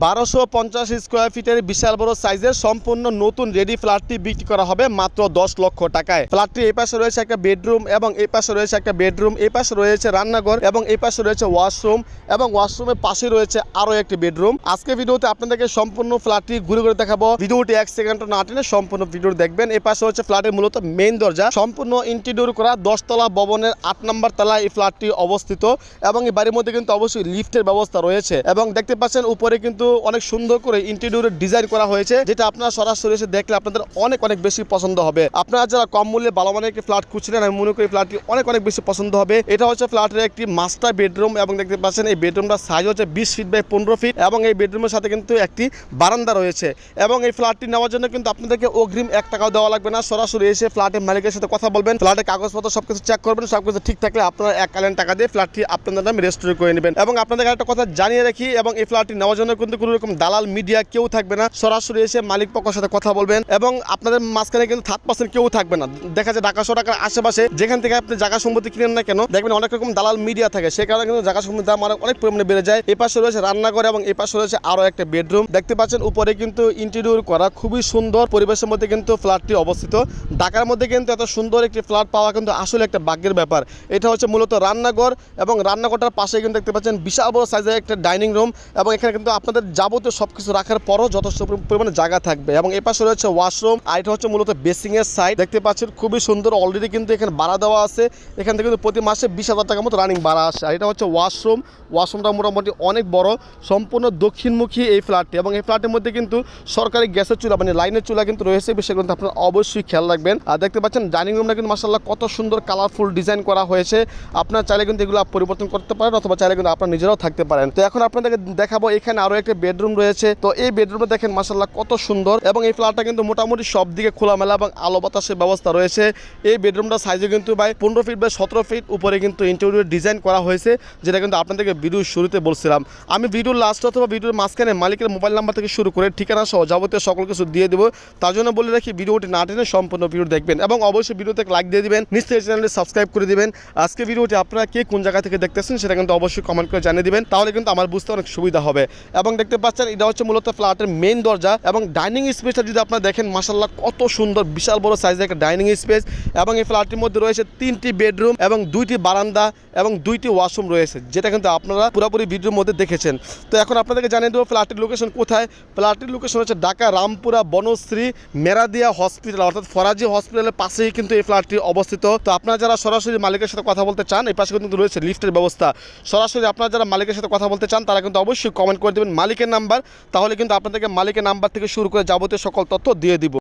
1250 square ফিটের বিশাল বড় সাইজের সম্পূর্ণ নতুন রেডি ফ্ল্যাটটি বিক্রি করা হবে মাত্র 10 লক্ষ টাকায়। ফ্ল্যাটটি এই পাশে রয়েছে একটা বেডরুম এবং এই পাশে রয়েছে একটা বেডরুম, এই পাশে রয়েছে রান্নাঘর এবং এই পাশে রয়েছে ওয়াশরুম এবং ওয়াশরুমের পাশে রয়েছে আরো একটি বেডরুম। আজকে ভিডিওতে আপনাদেরকে সম্পূর্ণ ফ্ল্যাটটি ঘুরে ঘুরে দেখাবো। ভিডিওটি 1 সেকেন্ড না টেনে সম্পূর্ণ ভিডিও দেখবেন। এই পাশে হচ্ছে ফ্ল্যাটের মূলত মেইন দরজা, সম্পূর্ণ ইন্টেরিয়র করা 10 তলা ভবনের 8 নম্বর তলায় এই ফ্ল্যাটটি অবস্থিত এবং এই বাড়ির মধ্যে কিন্তু অবশ্যই লিফটের ব্যবস্থা রয়েছে এবং দেখতে পাচ্ছেন উপরে কিন্তু অনেক সুন্দর করে ইন্টেরিয়র ডিজাইন করা হয়েছে, যেটা আপনারা সরাসরি এসে দেখলে আপনাদের অনেক অনেক বেশি পছন্দ হবে। আপনারা যারা কম মূল্যে ভালো মানের একটি ফ্ল্যাট খুঁজছিলেন, আমি মনে করি ফ্ল্যাটটি অনেক অনেক বেশি পছন্দ হবে। এটা হচ্ছে ফ্ল্যাটের একটি মাস্টার বেডরুম এবং দেখতে পাচ্ছেন এই বেডরুমটার সাইজ হচ্ছে 20 ফিট বাই 15 ফিট এবং এই বেডরুমের সাথে কিন্তু একটি বারান্দা রয়েছে এবং এই ফ্ল্যাটটি নেওয়ার জন্য কিন্তু আপনাদেরকে অগ্রিম 1 টাকাও দেওয়া লাগবে না। সরাসরি এসে ফ্ল্যাটের মালিকের সাথে কথা বলবেন, ফ্ল্যাটের কাগজপত্র সবকিছু চেক করবেন, সবকিছু ঠিক থাকলে আপনারা এককালীন টাকা দিয়ে ফ্ল্যাটটি আপনাদের নামে রেজিস্ট্রি করে নেবেন। এবং আপনাদের একটা কথা জানিয়ে রাখি, এবং এই ফ্ল্যাটটি নেওয়ার জন্য কিন্তু কোনো রকম দালাল মিডিয়া কেউ থাকবে না। সরাসরি এসে মালিক পক্ষের সাথে কথা বলবেন এবং আপনাদের মাঝখানে কিন্তু থার্ড পার্সন কেউ থাকবে না। দেখা যায় ঢাকা শহর ঢাকার আশেপাশে যেখান থেকে আপনি জায়গা সম্পত্তি কিনেন না কেন, দেখবেন অনেক রকম দালাল মিডিয়া থাকে, সেই কারণে কিন্তু জায়গা সম্পত্তির দাম অনেক পরিমাণে বেড়ে যায়। এই পাশে রয়েছে রান্নাঘর এবং এই পাশে রয়েছে আরো একটা বেডরুম। দেখতে পাচ্ছেন উপরে কিন্তু ইন্টেরিয়র করা খুবই সুন্দর পরিবেশের মধ্যে কিন্তু ফ্ল্যাটটি অবস্থিত। ঢাকার মধ্যে কিন্তু এত সুন্দর একটি ফ্ল্যাট পাওয়া কিন্তু আসলে একটা ভাগ্যের ব্যাপার। এটা হচ্ছে মূলত রান্নাঘর এবং রান্নাঘরটার পাশে কিন্তু দেখতে পাচ্ছেন বিশাল বড় সাইজের একটা ডাইনিং রুম এবং এখানে কিন্তু আপনাদের যাবতীয় সবকিছু রাখার পরও যথেষ্ট পরিমাণে জায়গা থাকবে। এবং এই পাশে রয়েছে ওয়াশরুম আর এটা হচ্ছে মূলত বেসিং এর সাইড। দেখতে পাচ্ছেন খুবই সুন্দর, অলরেডি কিন্তু এখানে ভাড়া দেওয়া আছে। এখান থেকে কিন্তু প্রতি মাসে 20,000 টাকার মতো রানিং ভাড়া আসে। আর এটা হচ্ছে ওয়াশরুম, ওয়াশরুমটা মোটামুটি অনেক বড়, সম্পূর্ণ দক্ষিণমুখী এই ফ্ল্যাটটি এবং এই ফ্ল্যাটের মধ্যে কিন্তু সরকারি গ্যাসের চুলা মানে লাইনের চুলা কিন্তু রয়েছে, বিষয়গুলো কিন্তু আপনারা অবশ্যই খেয়াল রাখবেন। আর দেখতে পাচ্ছেন ডাইনিং রুমটা কিন্তু মাশাআল্লাহ কত সুন্দর কালারফুল ডিজাইন করা হয়েছে। আপনারা চাইলে কিন্তু এগুলো পরিবর্তন করতে পারেন অথবা চাইলে কিন্তু আপনারা নিজেরাও থাকতে পারেন। তো এখন আপনাদেরকে দেখাবো এখানে আরো একটা বেডরুম রয়েছে। তো এই বেডরুমটা দেখেন মাশাআল্লাহ কত সুন্দর এবং এই ফ্ল্যাটটা কিন্তু মোটামুটি সব দিকে খোলামেলা এবং আলো বাতাসের ব্যবস্থা রয়েছে। এই বেডরুমটা সাইজে কিন্তু বাই 15 ফিট বাই 17 ফিট উপরে কিন্তু ইন্টেরিয়র ডিজাইন করা হয়েছে, যেটা কিন্তু আপনাদেরকে ভিডিওর শুরুতে বলছিলাম। আমি ভিডিওর লাস্ট অথবা ভিডিওর মাঝখানে মালিকের মোবাইল নাম্বার থেকে শুরু করে ঠিকানা সহ যাবতীয় সকল কিছু দিয়ে দেবো। তার জন্য বলে রাখি ভিডিওটি না টেনে সম্পূর্ণ ভিডিও দেখবেন এবং অবশ্যই ভিডিওতে লাইক দিয়ে দিবেন, নিশ্চয়ই চ্যানেলটি সাবস্ক্রাইব করে দিবেন। আজকে ভিডিওটি আপনারা কে কোন জায়গা থেকে দেখতেছেন সেটা কিন্তু অবশ্যই কমেন্ট করে জানিয়ে দিবেন, তাহলে কিন্তু আমার বুঝতে অনেক সুবিধা হবে। এবং দেখতে পাচ্ছেন এটা হচ্ছে মূলত ফ্ল্যাটের মেইন দরজা এবং ডাইনিং স্পেসটা যদি আপনারা দেখেন মাশাআল্লাহ কত সুন্দর, বিশাল বড় সাইজের একটা ডাইনিং স্পেস এবং এই ফ্ল্যাটটির মধ্যে রয়েছে 3টি বেডরুম এবং 2টি বারান্দা এবং 2টি ওয়াশরুম রয়েছে, যেটা কিন্তু আপনারা পুরোপুরি ভিডিওর মধ্যে দেখেছেন। তো এখন আপনাদেরকে জানিয়ে দেবো ফ্ল্যাটের লোকেশন কোথায়। ফ্ল্যাটের লোকেশন হচ্ছে ঢাকা রামপুরা বনশ্রী মেরাদিয়া হসপিটাল অর্থাৎ ফরাজি হসপিটালের পাশেই কিন্তু এই ফ্ল্যাটটি অবস্থিত। তো আপনারা যারা সরাসরি মালিকের সাথে কথা বলতে চান, এই পাশে কিন্তু রয়েছে লিফটের ব্যবস্থা। সরাসরি আপনারা যারা মালিকের সাথে কথা বলতে চান তারা কিন্তু অবশ্যই কমেন্ট করে দেবেন মালিকের নাম্বার, তাহলে কিন্তু আপনাদেরকে মালিকের নাম্বার থেকে শুরু করে যাবতীয় সকল তথ্য দিয়ে দিব।